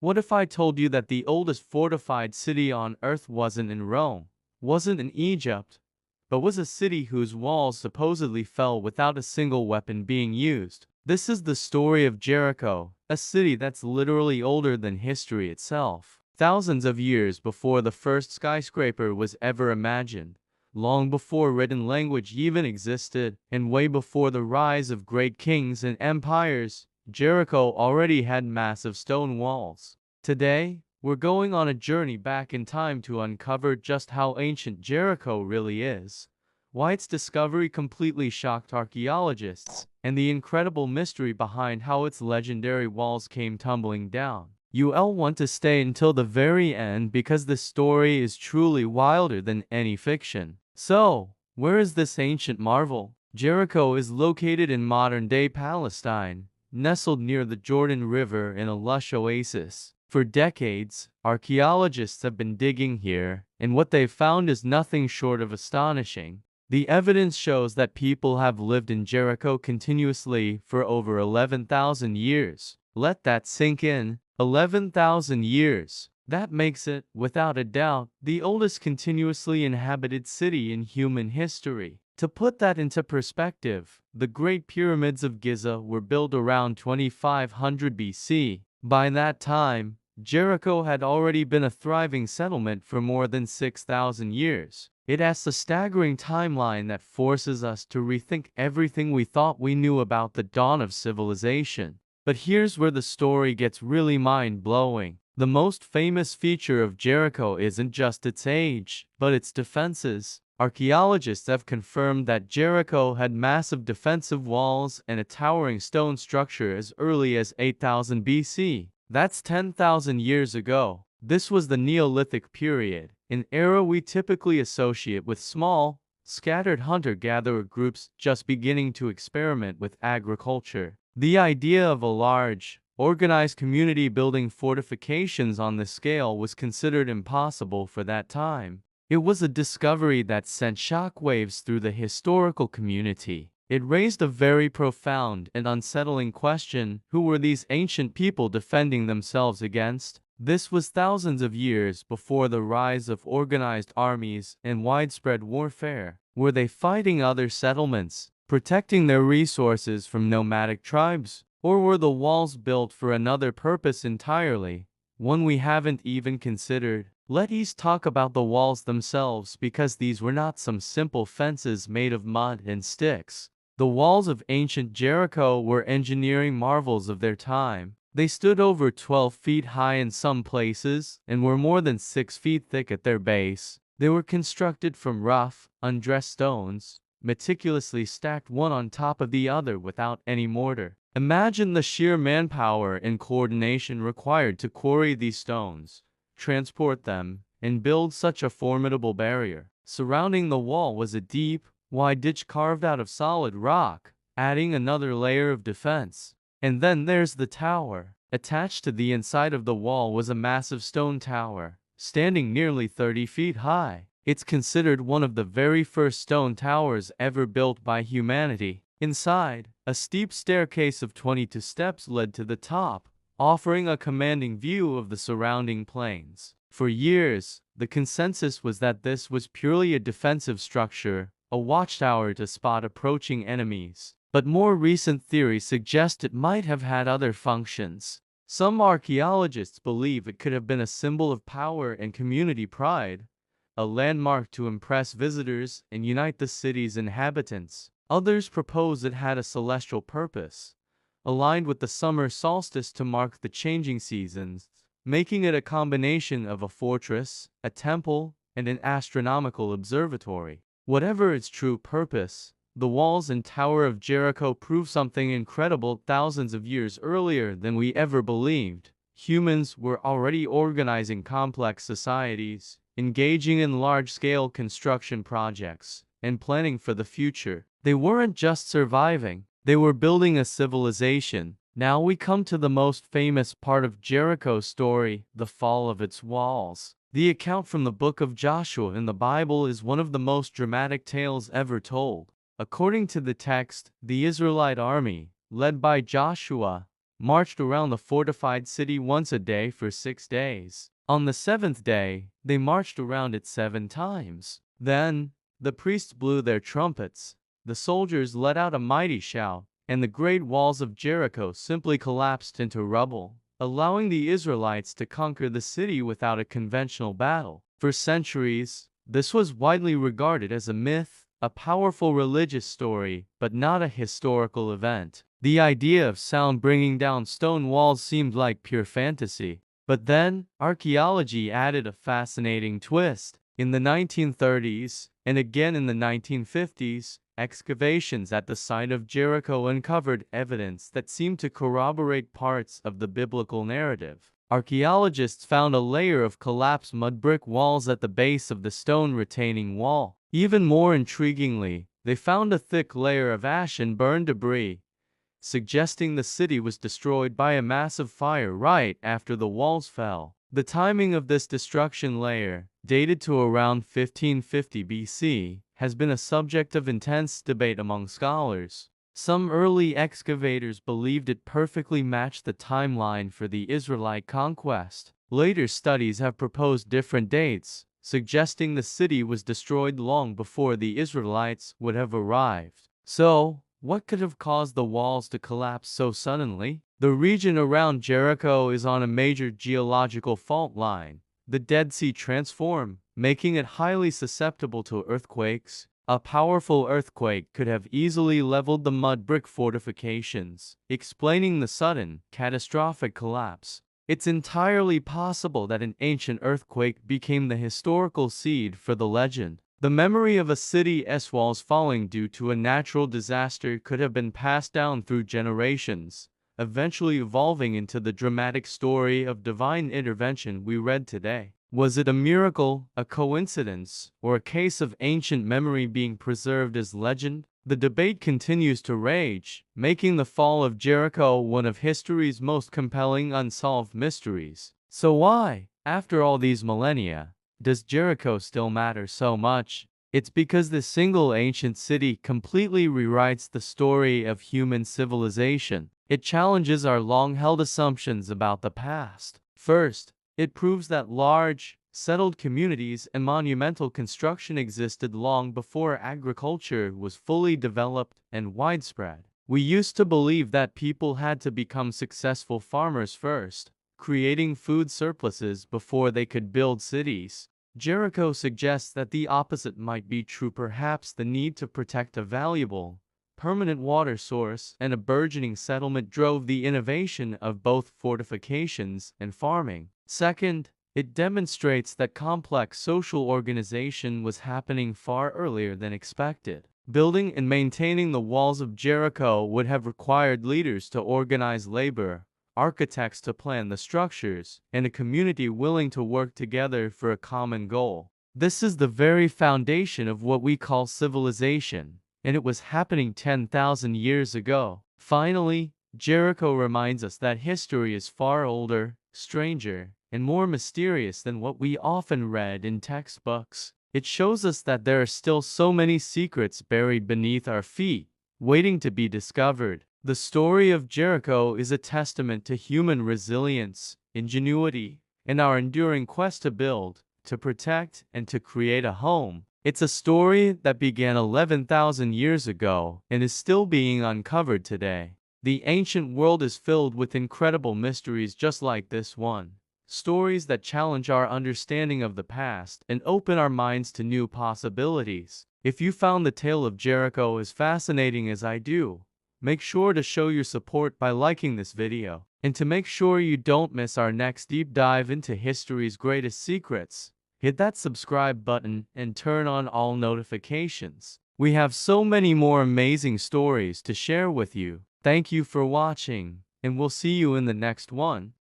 What if I told you that the oldest fortified city on Earth wasn't in Rome, wasn't in Egypt, but was a city whose walls supposedly fell without a single weapon being used? This is the story of Jericho, a city that's literally older than history itself. Thousands of years before the first skyscraper was ever imagined, long before written language even existed, and way before the rise of great kings and empires, Jericho already had massive stone walls. Today, we're going on a journey back in time to uncover just how ancient Jericho really is, why its discovery completely shocked archaeologists, and the incredible mystery behind how its legendary walls came tumbling down. You'll want to stay until the very end because this story is truly wilder than any fiction. So, where is this ancient marvel? Jericho is located in modern-day Palestine, nestled near the Jordan River in a lush oasis. For decades, archaeologists have been digging here, and what they've found is nothing short of astonishing. The evidence shows that people have lived in Jericho continuously for over 11,000 years. Let that sink in. 11,000 years. That makes it, without a doubt, the oldest continuously inhabited city in human history. To put that into perspective, the Great Pyramids of Giza were built around 2500 BC. By that time, Jericho had already been a thriving settlement for more than 6,000 years. It has a staggering timeline that forces us to rethink everything we thought we knew about the dawn of civilization. But here's where the story gets really mind-blowing. The most famous feature of Jericho isn't just its age, but its defenses. Archaeologists have confirmed that Jericho had massive defensive walls and a towering stone structure as early as 8000 BC. That's 10,000 years ago. This was the Neolithic period, an era we typically associate with small, scattered hunter-gatherer groups just beginning to experiment with agriculture. The idea of a large, organized community building fortifications on this scale was considered impossible for that time. It was a discovery that sent shockwaves through the historical community. It raised a very profound and unsettling question: who were these ancient people defending themselves against? This was thousands of years before the rise of organized armies and widespread warfare. Were they fighting other settlements, protecting their resources from nomadic tribes? Or were the walls built for another purpose entirely, one we haven't even considered? Let's talk about the walls themselves, because these were not some simple fences made of mud and sticks. The walls of ancient Jericho were engineering marvels of their time. They stood over 12 feet high in some places, and were more than 6 feet thick at their base. They were constructed from rough, undressed stones, meticulously stacked one on top of the other without any mortar. Imagine the sheer manpower and coordination required to quarry these stones, transport them, and build such a formidable barrier. Surrounding the wall was a deep, wide ditch carved out of solid rock, adding another layer of defense. And then there's the tower. Attached to the inside of the wall was a massive stone tower, standing nearly 30 feet high. It's considered one of the very first stone towers ever built by humanity. Inside, a steep staircase of 22 steps led to the top, offering a commanding view of the surrounding plains. For years, the consensus was that this was purely a defensive structure, a watchtower to spot approaching enemies. But more recent theories suggest it might have had other functions. Some archaeologists believe it could have been a symbol of power and community pride, a landmark to impress visitors and unite the city's inhabitants. Others propose it had a celestial purpose, aligned with the summer solstice to mark the changing seasons, making it a combination of a fortress, a temple, and an astronomical observatory. Whatever its true purpose, the walls and Tower of Jericho prove something incredible. Thousands of years earlier than we ever believed, humans were already organizing complex societies, engaging in large-scale construction projects, and planning for the future. They weren't just surviving, they were building a civilization. Now we come to the most famous part of Jericho's story, the fall of its walls. The account from the book of Joshua in the Bible is one of the most dramatic tales ever told. According to the text, the Israelite army, led by Joshua, marched around the fortified city once a day for 6 days. On the 7th day, they marched around it 7 times. Then, the priests blew their trumpets. The soldiers let out a mighty shout, and the great walls of Jericho simply collapsed into rubble, allowing the Israelites to conquer the city without a conventional battle. For centuries, this was widely regarded as a myth, a powerful religious story, but not a historical event. The idea of sound bringing down stone walls seemed like pure fantasy. But then, archaeology added a fascinating twist. In the 1930s, and again in the 1950s, excavations at the site of Jericho uncovered evidence that seemed to corroborate parts of the biblical narrative. Archaeologists found a layer of collapsed mud brick walls at the base of the stone retaining wall. Even more intriguingly, they found a thick layer of ash and burned debris, suggesting the city was destroyed by a massive fire right after the walls fell. The timing of this destruction layer, dated to around 1550 BC, has been a subject of intense debate among scholars. Some early excavators believed it perfectly matched the timeline for the Israelite conquest. Later studies have proposed different dates, suggesting the city was destroyed long before the Israelites would have arrived. So, what could have caused the walls to collapse so suddenly? The region around Jericho is on a major geological fault line. The Dead Sea transformed, making it highly susceptible to earthquakes. A powerful earthquake could have easily leveled the mud brick fortifications, explaining the sudden, catastrophic collapse. It's entirely possible that an ancient earthquake became the historical seed for the legend. The memory of a city's walls falling due to a natural disaster could have been passed down through generations, eventually evolving into the dramatic story of divine intervention we read today. Was it a miracle, a coincidence, or a case of ancient memory being preserved as legend? The debate continues to rage, making the fall of Jericho one of history's most compelling unsolved mysteries. So why, after all these millennia, does Jericho still matter so much? It's because this single ancient city completely rewrites the story of human civilization. It challenges our long-held assumptions about the past. First, it proves that large, settled communities and monumental construction existed long before agriculture was fully developed and widespread. We used to believe that people had to become successful farmers first, creating food surpluses before they could build cities. Jericho suggests that the opposite might be true. Perhaps the need to protect a valuable, permanent water source and a burgeoning settlement drove the innovation of both fortifications and farming. Second, it demonstrates that complex social organization was happening far earlier than expected. Building and maintaining the walls of Jericho would have required leaders to organize labor, architects to plan the structures, and a community willing to work together for a common goal. This is the very foundation of what we call civilization, and it was happening 10,000 years ago. Finally, Jericho reminds us that history is far older, stranger, and more mysterious than what we often read in textbooks. It shows us that there are still so many secrets buried beneath our feet, waiting to be discovered. The story of Jericho is a testament to human resilience, ingenuity, and our enduring quest to build, to protect, and to create a home. It's a story that began 11,000 years ago and is still being uncovered today. The ancient world is filled with incredible mysteries just like this one. Stories that challenge our understanding of the past and open our minds to new possibilities. If you found the tale of Jericho as fascinating as I do, make sure to show your support by liking this video. And to make sure you don't miss our next deep dive into history's greatest secrets, hit that subscribe button and turn on all notifications. We have so many more amazing stories to share with you. Thank you for watching, and we'll see you in the next one.